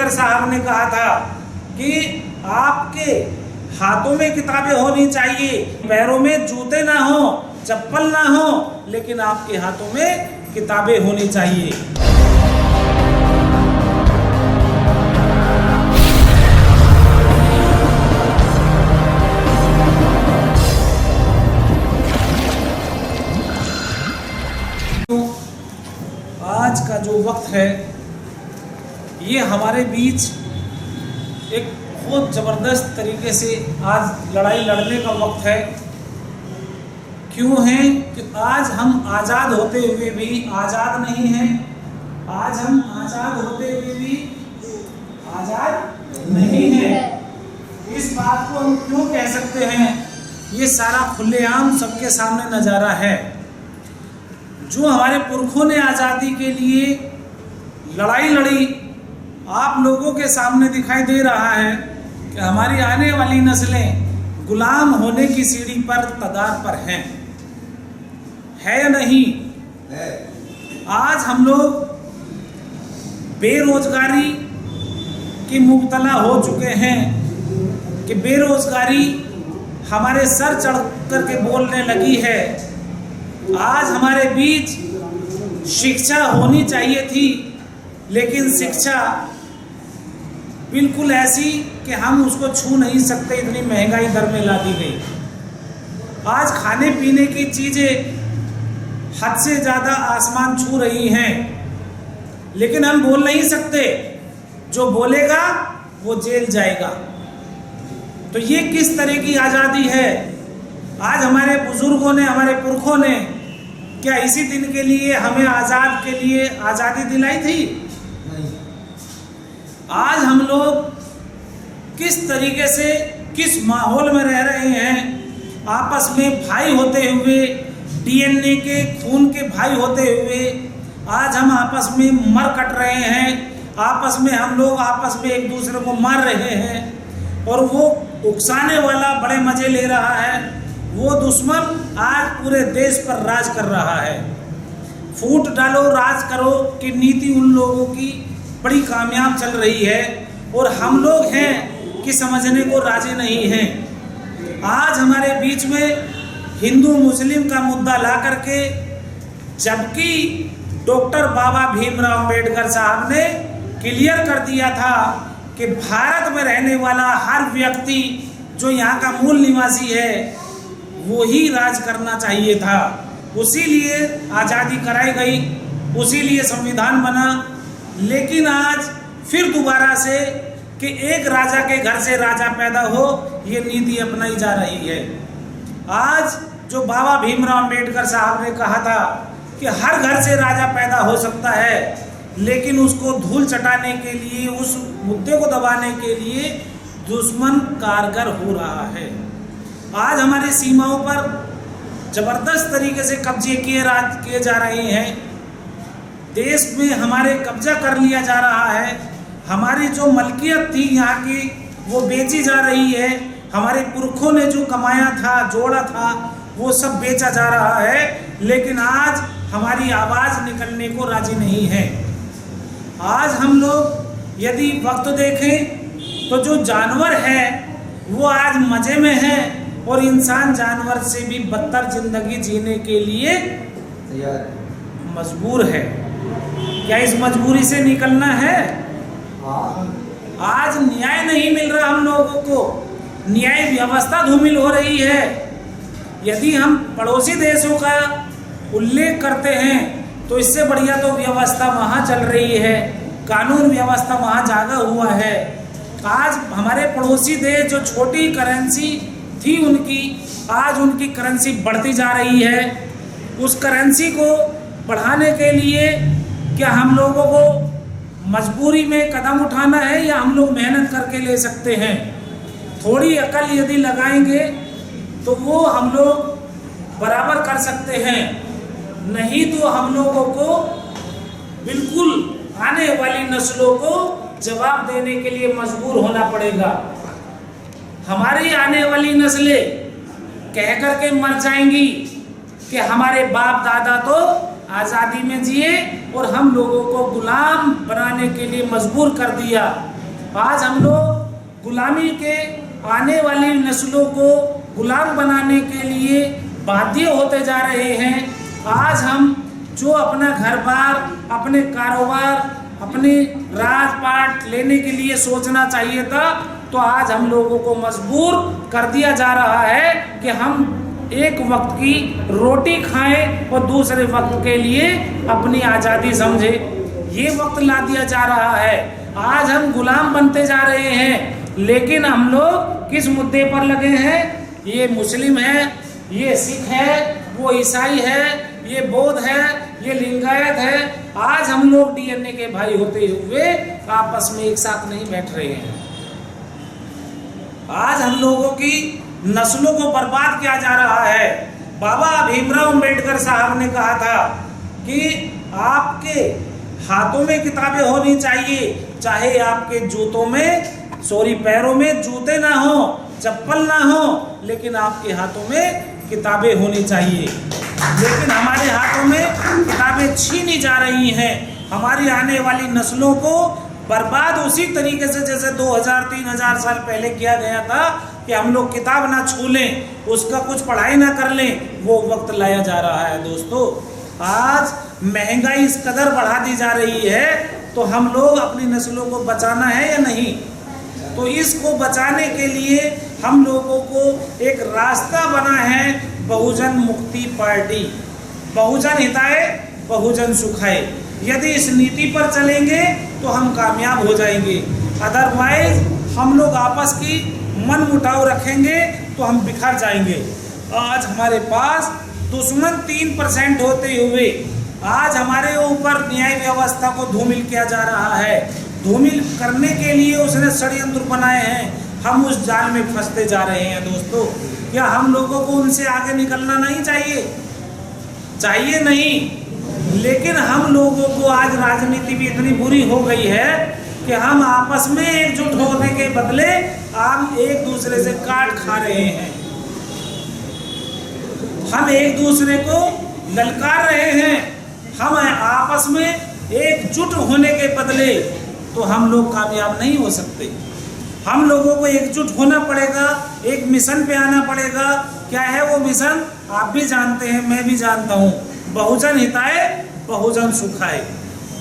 अम्बेडकर साहब ने कहा था कि आपके हाथों में किताबें होनी चाहिए, पैरों में जूते ना हो, चप्पल ना हो, लेकिन आपके हाथों में किताबें होनी चाहिए। आज का जो वक्त है ये हमारे बीच एक बहुत ज़बरदस्त तरीके से आज लड़ाई लड़ने का वक्त है। क्यों है कि आज हम आज़ाद होते हुए भी आज़ाद नहीं हैं। आज हम आज़ाद होते हुए भी आज़ाद नहीं हैं। इस बात को हम क्यों कह सकते हैं? ये सारा खुलेआम सबके सामने नज़ारा है। जो हमारे पुरखों ने आज़ादी के लिए लड़ाई लड़ी, आप लोगों के सामने दिखाई दे रहा है कि हमारी आने वाली नस्लें गुलाम होने की सीढ़ी पर कगार पर हैं, है या नहीं? है। आज हम लोग बेरोजगारी की मुब्तला हो चुके हैं कि बेरोजगारी हमारे सर चढ़ करके बोलने लगी है। आज हमारे बीच शिक्षा होनी चाहिए थी, लेकिन शिक्षा बिल्कुल ऐसी कि हम उसको छू नहीं सकते, इतनी महंगाई दर में ला दी गई। आज खाने पीने की चीज़ें हद से ज़्यादा आसमान छू रही हैं, लेकिन हम बोल नहीं सकते। जो बोलेगा वो जेल जाएगा। तो ये किस तरह की आज़ादी है? आज हमारे बुजुर्गों ने, हमारे पुरखों ने क्या इसी दिन के लिए हमें आज़ाद के लिए आज़ादी दिलाई थी? नहीं। आज हम लोग किस तरीके से, किस माहौल में रह रहे हैं? आपस में भाई होते हुए, डीएनए के खून के भाई होते हुए आज हम आपस में मर कट रहे हैं। आपस में हम लोग आपस में एक दूसरे को मार रहे हैं, और वो उकसाने वाला बड़े मजे ले रहा है। वो दुश्मन आज पूरे देश पर राज कर रहा है। फूट डालो राज करो की नीति उन लोगों की बड़ी कामयाब चल रही है, और हम लोग हैं कि समझने को राजी नहीं हैं। आज हमारे बीच में हिंदू मुस्लिम का मुद्दा ला करके, जबकि डॉक्टर बाबा भीमराव अम्बेडकर साहब ने क्लियर कर दिया था कि भारत में रहने वाला हर व्यक्ति जो यहाँ का मूल निवासी है वो ही राज करना चाहिए था। उसी लिए आज़ादी कराई गई, उसी लिए संविधान बना। लेकिन आज फिर दोबारा से कि एक राजा के घर से राजा पैदा हो, ये नीति अपनाई जा रही है। आज जो बाबा भीमराव अम्बेडकर साहब ने कहा था कि हर घर से राजा पैदा हो सकता है, लेकिन उसको धूल चटाने के लिए, उस मुद्दे को दबाने के लिए दुश्मन कारगर हो रहा है। आज हमारी सीमाओं पर ज़बरदस्त तरीके से कब्जे किए जा रहे हैं। देश में हमारे कब्जा कर लिया जा रहा है। हमारी जो मलकियत थी यहाँ की वो बेची जा रही है। हमारे पुरखों ने जो कमाया था, जोड़ा था, वो सब बेचा जा रहा है। लेकिन आज हमारी आवाज़ निकलने को राजी नहीं है। आज हम लोग यदि वक्त देखें तो जो जानवर है वो आज मज़े में है, और इंसान जानवर से भी बदतर जिंदगी जीने के लिए मजबूर है। क्या इस मजबूरी से निकलना है? आज न्याय नहीं मिल रहा हम लोगों को, न्याय व्यवस्था धूमिल हो रही है। यदि हम पड़ोसी देशों का उल्लेख करते हैं तो इससे बढ़िया तो व्यवस्था वहाँ चल रही है, कानून व्यवस्था वहाँ जागा हुआ है। आज हमारे पड़ोसी देश जो छोटी करेंसी थी उनकी, आज उनकी करेंसी बढ़ती जा रही है। उस करेंसी को बढ़ाने के लिए क्या हम लोगों को मजबूरी में कदम उठाना है, या हम लोग मेहनत करके ले सकते हैं? थोड़ी अकल यदि लगाएंगे तो वो हम लोग बराबर कर सकते हैं। नहीं तो हम लोगों को बिल्कुल आने वाली नस्लों को जवाब देने के लिए मजबूर होना पड़ेगा। हमारी आने वाली नस्लें कह करके मर जाएंगी कि हमारे बाप दादा तो आज़ादी में जिए और हम लोगों को गुलाम बनाने के लिए मजबूर कर दिया। आज हम लोग गुलामी के आने वाली नस्लों को गुलाम बनाने के लिए बाध्य होते जा रहे हैं। आज हम जो अपना घर बार, अपने कारोबार, अपने राजपाट लेने के लिए सोचना चाहिए था, तो आज हम लोगों को मजबूर कर दिया जा रहा है कि हम एक वक्त की रोटी खाएं और दूसरे वक्त के लिए अपनी आज़ादी समझें। ये वक्त ला दिया जा रहा है। आज हम गुलाम बनते जा रहे हैं, लेकिन हम लोग किस मुद्दे पर लगे हैं? ये मुस्लिम है, ये सिख है, वो ईसाई है, ये बौद्ध है, ये लिंगायत है। आज हम लोग डीएनए के भाई होते हुए आपस में एक साथ नहीं बैठ रहे हैं। आज हम लोगों की नस्लों को बर्बाद किया जा रहा है। बाबा भीमराव अंबेडकर साहब ने कहा था कि आपके हाथों में किताबें होनी चाहिए, चाहे आपके पैरों में जूते ना हो, चप्पल ना हो, लेकिन आपके हाथों में किताबें होनी चाहिए। लेकिन हमारे हाथों में किताबें छीनी जा रही हैं। हमारी आने वाली नस्लों को बर्बाद उसी तरीके से जैसे 2000-3000 साल पहले किया गया था कि हम लोग किताब ना छू लें, उसका कुछ पढ़ाई ना कर लें, वो वक्त लाया जा रहा है। दोस्तों, आज महंगाई इस कदर बढ़ा दी जा रही है, तो हम लोग अपनी नस्लों को बचाना है या नहीं? तो इसको बचाने के लिए हम लोगों को एक रास्ता बना है बहुजन मुक्ति पार्टी। बहुजन हिताय बहुजन सुखाय। यदि इस नीति पर चलेंगे तो हम कामयाब हो जाएंगे, अदरवाइज हम लोग आपस की मन मुटाव रखेंगे तो हम बिखर जाएंगे। आज हमारे पास दुश्मन 3% होते हुए आज हमारे ऊपर न्याय व्यवस्था को धूमिल किया जा रहा है। धूमिल करने के लिए उसने षड्यंत्र बनाए हैं। हम उस जाल में फंसते जा रहे हैं। दोस्तों, क्या हम लोगों को उनसे आगे निकलना नहीं चाहिए? चाहिए नहीं, लेकिन हम लोगों को आज राजनीति भी इतनी बुरी हो गई है कि हम आपस में एकजुट होने के बदले हम एक दूसरे से काट खा रहे हैं। हम एक दूसरे को ललकार रहे हैं। हम आपस में एकजुट होने के बदले तो हम लोग कामयाब नहीं हो सकते। हम लोगों को एकजुट होना पड़ेगा, एक मिशन पे आना पड़ेगा। क्या है वो मिशन? आप भी जानते हैं, मैं भी जानता हूँ। बहुजन हिताय बहुजन सुखाय।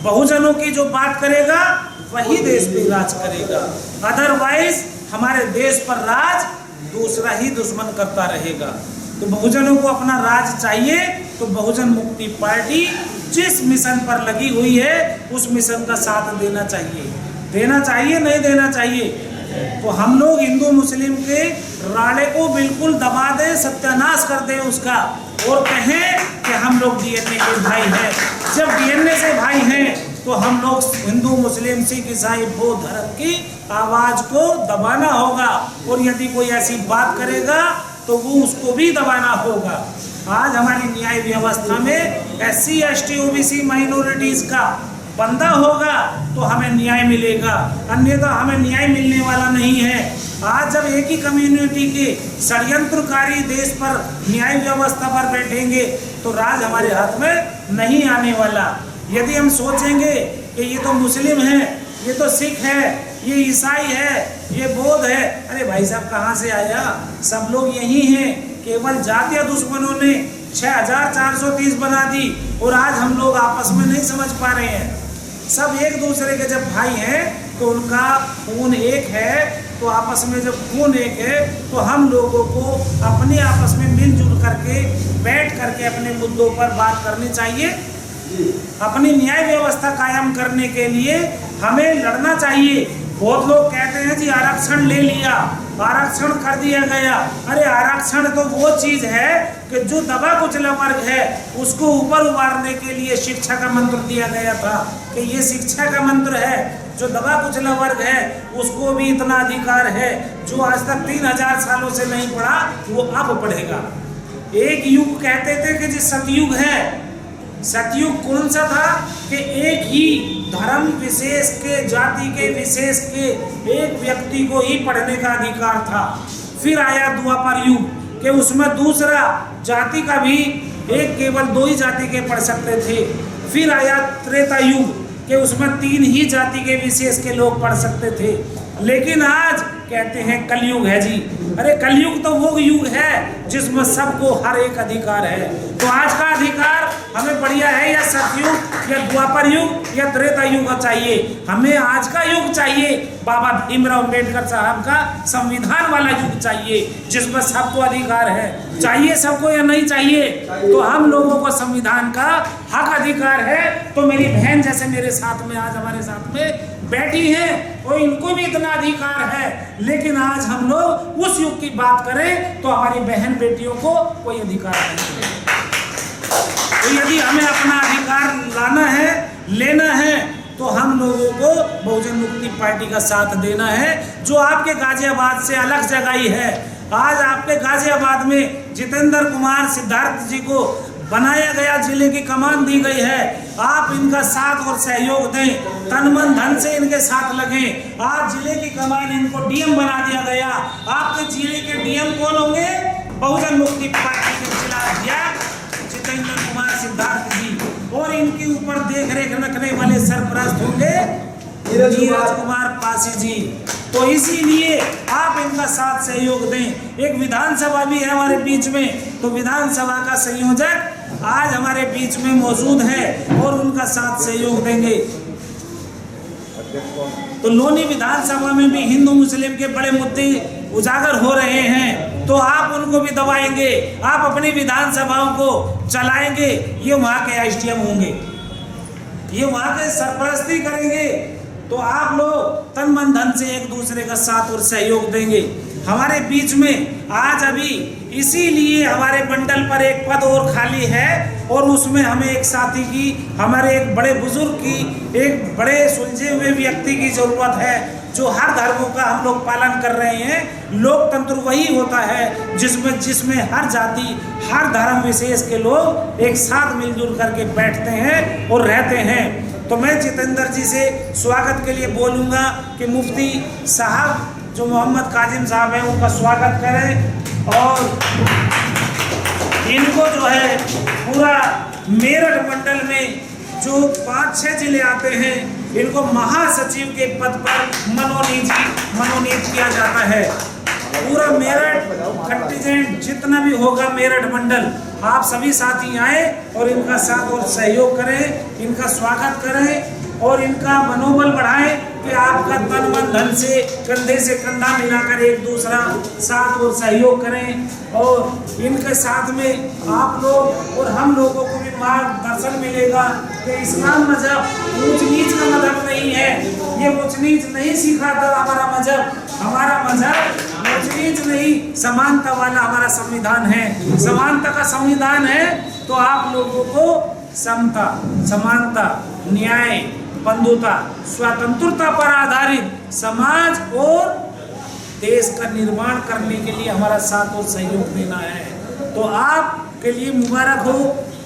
बहुजनों की जो बात करेगा वही देश पे राज करेगा, अदरवाइज हमारे देश पर राज दूसरा ही दुश्मन करता रहेगा। तो बहुजनों को अपना राज चाहिए, तो बहुजन मुक्ति पार्टी जिस मिशन पर लगी हुई है उस मिशन का साथ देना चाहिए। देना चाहिए, नहीं देना चाहिए? तो हम लोग हिंदू मुस्लिम के राड़े को बिल्कुल दबा दें, सत्यानाश कर दें उसका, और कहें कि हम लोग डीएनए के भाई हैं। जब डीएनए से भाई हैं तो हम लोग हिंदू मुस्लिम सिख ईसाई बौद्ध धर्म की आवाज को दबाना होगा, और यदि कोई ऐसी बात करेगा तो वो उसको भी दबाना होगा। आज हमारी न्याय व्यवस्था में SC ST OBC माइनॉरिटीज का बंदा होगा तो हमें न्याय मिलेगा, अन्यथा हमें न्याय मिलने वाला नहीं है। आज जब एक ही कम्युनिटी के षड्यंत्रकारी देश पर न्याय व्यवस्था पर बैठेंगे तो राज हमारे हाथ में नहीं आने वाला। यदि हम सोचेंगे कि ये तो मुस्लिम है, ये तो सिख है, ये ईसाई है, ये बौद्ध है, अरे भाई साहब कहाँ से आया? सब लोग यही हैं। केवल जातीय दुश्मनों ने 6430 बना दी और आज हम लोग आपस में नहीं समझ पा रहे हैं। सब एक दूसरे के जब भाई हैं तो उनका खून एक है, तो आपस में जब खून एक है तो हम लोगों को अपने आपस में मिलजुल करके बैठ करके अपने मुद्दों पर बात करनी चाहिए। अपनी न्याय व्यवस्था कायम करने के लिए हमें लड़ना चाहिए। बहुत लोग कहते हैं जी आरक्षण ले लिया, आरक्षण कर दिया गया। अरे आरक्षण तो वो चीज है कि जो दबा कुचला वर्ग है उसको ऊपर उबारने के लिए शिक्षा का मंत्र दिया गया था कि ये शिक्षा का मंत्र है। जो दबा कुचला वर्ग है उसको भी इतना अधिकार है, जो आज तक 3000 सालों से नहीं पढ़ा वो अब पढ़ेगा। एक युग कहते थे कि जी सतयुग है। सतयुग कौन सा था कि एक ही धर्म विशेष के, जाति के विशेष के एक व्यक्ति को ही पढ़ने का अधिकार था। फिर आया द्वापर युग कि उसमें दूसरा जाति का भी एक केवल 2 ही जाति के पढ़ सकते थे। फिर आया त्रेता युग कि उसमें 3 ही जाति के विशेष के लोग पढ़ सकते थे, लेकिन आज कहते हैं कलयुग है जी। अरे कलयुग तो वो युग है जिसमें सबको हर एक अधिकार है। तो आज का अधिकार हमें बढ़िया है या सतयुग या द्वापर युग या त्रेता युग चाहिए? हमें आज का युग चाहिए, बाबा भीमराव अम्बेडकर साहब का संविधान वाला युग चाहिए जिसमें सबको अधिकार है। चाहिए सबको या नहीं चाहिए? तो हम लोगों को संविधान का हक अधिकार है। तो मेरी बहन जैसे मेरे साथ में आज हमारे साथ में बैठी हैं और इनको भी इतना अधिकार है, लेकिन आज हम लोग उस युग की बात करें तो हमारी बहन बेटियों को कोई अधिकार नहीं है। तो यदि हमें अपना अधिकार लाना है, लेना है, तो हम लोगों को बहुजन मुक्ति पार्टी का साथ देना है, जो आपके गाजियाबाद से अलग जगह ही है। आज आपके गाजियाबाद में जितेंद्र कुमार सिद्धार्थ जी को बनाया गया, जिले की कमान दी गई है। आप इनका साथ और सहयोग दें, तन मन धन से इनके साथ लगें। आज जिले की कमान इनको डीएम बना दिया गया। आपके जिले के डीएम कौन होंगे? बहुजन मुक्ति पार्टी के जिला अध्यक्ष जितेंद्र कुमार सिद्धार्थ जी, और इनके ऊपर देख रेख रखने वाले सरपरस्त होंगे नीरज कुमार पासी जी। तो इसीलिए आप इनका साथ सहयोग दें। एक विधानसभा भी है हमारे बीच में, तो विधानसभा का संयोजक आज हमारे बीच में मौजूद है और उनका साथ सहयोग देंगे। तो लोनी विधानसभा में भी हिंदू मुस्लिम के बड़े मुद्दे उजागर हो रहे हैं, तो आप उनको भी दबाएंगे, आप अपनी विधानसभाओं को चलाएंगे। ये वहाँ के एसडीएम होंगे, ये वहाँ के सरपरस्ती करेंगे। तो आप लोग तन मन धन से एक दूसरे का साथ और सहयोग देंगे। हमारे बीच में आज अभी इसीलिए हमारे मंडल पर एक पद और खाली है, और उसमें हमें एक साथी की, हमारे एक बड़े बुजुर्ग की, एक बड़े सुलझे हुए व्यक्ति की जरूरत है, जो हर धर्मों का हम लोग पालन कर रहे हैं। लोकतंत्र वही होता है जिसमें हर जाति, हर धर्म विशेष के लोग एक साथ मिलजुल करके बैठते हैं और रहते हैं। तो मैं जितेंद्र जी से स्वागत के लिए बोलूँगा कि मुफ्ती साहब जो मोहम्मद काजिम साहब हैं उनका स्वागत करें, और इनको जो है पूरा मेरठ मंडल में जो 5-6 जिले आते हैं, इनको महासचिव के पद पर मनोनीत किया जाता है। पूरा मेरठ कंटिजेंट जितना भी होगा मेरठ मंडल, आप सभी साथी आए और इनका साथ और सहयोग करें, इनका स्वागत करें और इनका मनोबल बढ़ाएं कि आपका तन मन धन से कंधे से कंधा मिलाकर एक दूसरा साथ और सहयोग करें। और इनके साथ में आप लोग और हम लोगों को भी मार्गदर्शन मिलेगा कि इस्लाम मजहब ऊंच नीच का मजहब नहीं है, ये ऊंच नीच नहीं सिखाता हमारा मजहब। हमारा मजहब ऊंच नीच नहीं, समानता वाला हमारा संविधान है। समानता का संविधान है तो आप लोगों को समता, समानता, न्याय, बंधुता, स्वतंत्रता पर आधारित समाज और देश का निर्माण करने के लिए हमारा साथ और सहयोग देना है। तो आपके लिए मुबारक हो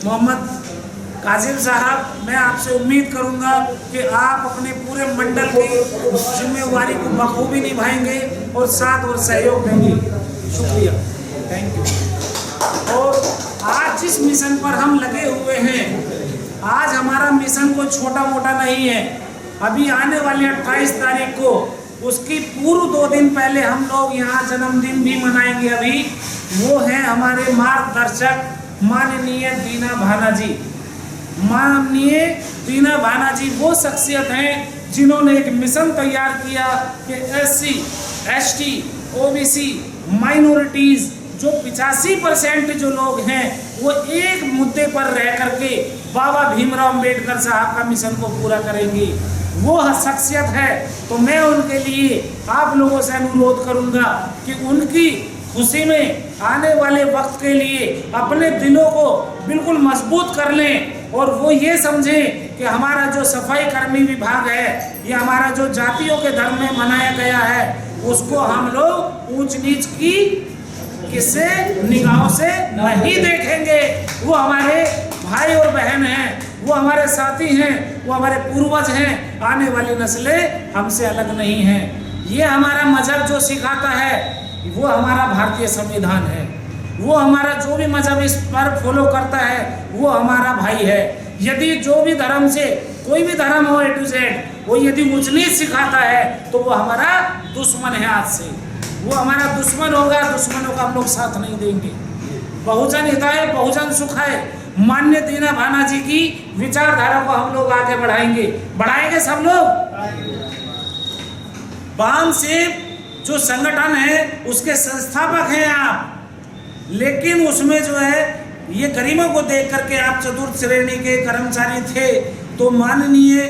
मोहम्मद काजिम साहब। मैं आपसे उम्मीद करूंगा कि आप अपने पूरे मंडल की जिम्मेवारी को बखूबी निभाएंगे और साथ और सहयोग देंगे। शुक्रिया, थैंक यू। और आज जिस मिशन पर हम लगे हुए हैं, आज हमारा मिशन कोई छोटा मोटा नहीं है। अभी आने वाले 28 तारीख को उसकी पूर्व 2 दिन पहले हम लोग यहाँ जन्मदिन भी मनाएंगे। अभी वो है हमारे मार्गदर्शक माननीय दीना भाना जी। माननीय दीना भाना जी वो शख्सियत हैं जिन्होंने एक मिशन तैयार किया कि SC, ST, OBC, माइनॉरिटीज़ जो 85% जो लोग हैं वो एक मुद्दे पर रह करके बाबा भीमराव अम्बेडकर साहब का मिशन को पूरा करेंगी। वो शख्सियत है। तो मैं उनके लिए आप लोगों से अनुरोध करूंगा कि उनकी खुशी में आने वाले वक्त के लिए अपने दिलों को बिल्कुल मजबूत कर लें और वो ये समझें कि हमारा जो सफाई कर्मी विभाग है, ये हमारा जो जातियों के धर्म में मनाया गया है, उसको हम लोग ऊंच नीच की किसे निगाहों से नहीं देखेंगे। वो हमारे भाई और बहन हैं, वो हमारे साथी हैं, वो हमारे पूर्वज हैं। आने वाली नस्लें हमसे अलग नहीं हैं। ये हमारा मजहब जो सिखाता है वो हमारा भारतीय संविधान है। वो हमारा जो भी मजहब इस पर फॉलो करता है वो हमारा भाई है। यदि जो भी धर्म से कोई भी धर्म हो A to Z, वो यदि ऊंच नीच सिखाता है तो वो हमारा दुश्मन है। आज से वो हमारा दुश्मन होगा, दुश्मनों का हम लोग साथ नहीं देंगे। बहुजन हिताय बहुजन सुखाय, माननीय दीना भाना जी की विचारधारा को हम लोग आगे बढ़ाएंगे सब लोग। वाम से जो संगठन है उसके संस्थापक हैं आप, लेकिन उसमें जो है ये गरीबों को देख करके आप चतुर्थ श्रेणी के कर्मचारी थे, तो माननीय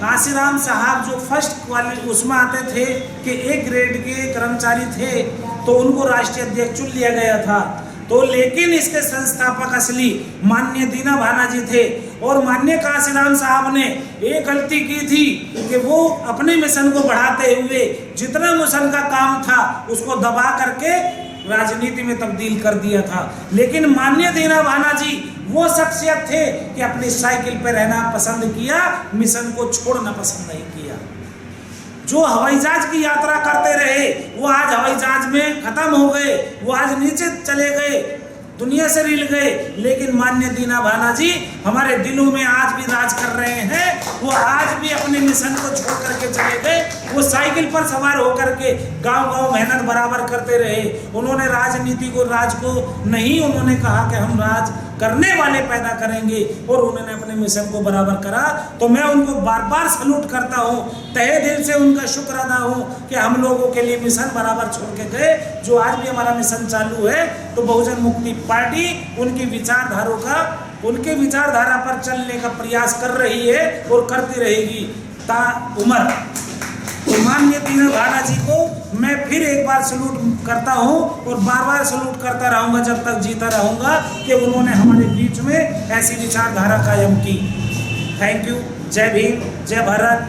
काशीराम साहब जो फर्स्ट क्वालिटी उसमें आते थे कि A ग्रेड के कर्मचारी थे, तो उनको राष्ट्रीय अध्यक्ष चुन लिया गया था। तो लेकिन इसके संस्थापक असली माननीय दीना भाना जी थे, और माननीय काशीराम साहब ने एक गलती की थी कि वो अपने मिशन को बढ़ाते हुए जितना मिशन का काम था उसको दबा करके राजनीति में तब्दील कर दिया था। लेकिन माननीय दीना भाना जी वो शख्सियत थे कि अपनी साइकिल पर रहना पसंद किया, मिशन को छोड़ना पसंद नहीं किया। जो हवाई जहाज की यात्रा करते रहे वो आज हवाई जहाज में खत्म हो गए, वो आज नीचे चले गए, दुनिया से रिल गए। लेकिन माननीय दीना भाना जी हमारे दिलों में आज भी राज कर रहे हैं। वो आज भी अपने मिशन को छोड़ करके चले गए। वो साइकिल पर सवार होकर के गांव-गांव मेहनत बराबर करते रहे। उन्होंने राजनीति को राज को नहीं, उन्होंने कहा कि हम राज करने वाले पैदा करेंगे, और उन्होंने अपने मिशन को बराबर करा। तो मैं उनको बार बार सल्यूट करता हूँ, तहे दिल से उनका शुक्र अदा हूँ कि हम लोगों के लिए मिशन बराबर छोड़ के गए। जो आज भी हमारा मिशन चालू है, तो बहुजन मुक्ति पार्टी उनकी उनके विचारधारा पर चलने का प्रयास कर रही है और करती रहेगी ता उमर। तो माननीय दीना भाना जी को मैं फिर एक बार सल्यूट करता हूं, और बार बार सल्यूट करता रहूंगा जब तक जीता रहूंगा कि उन्होंने हमारे बीच में ऐसी विचारधारा कायम की। Thank you. जय भीम, जय भारत।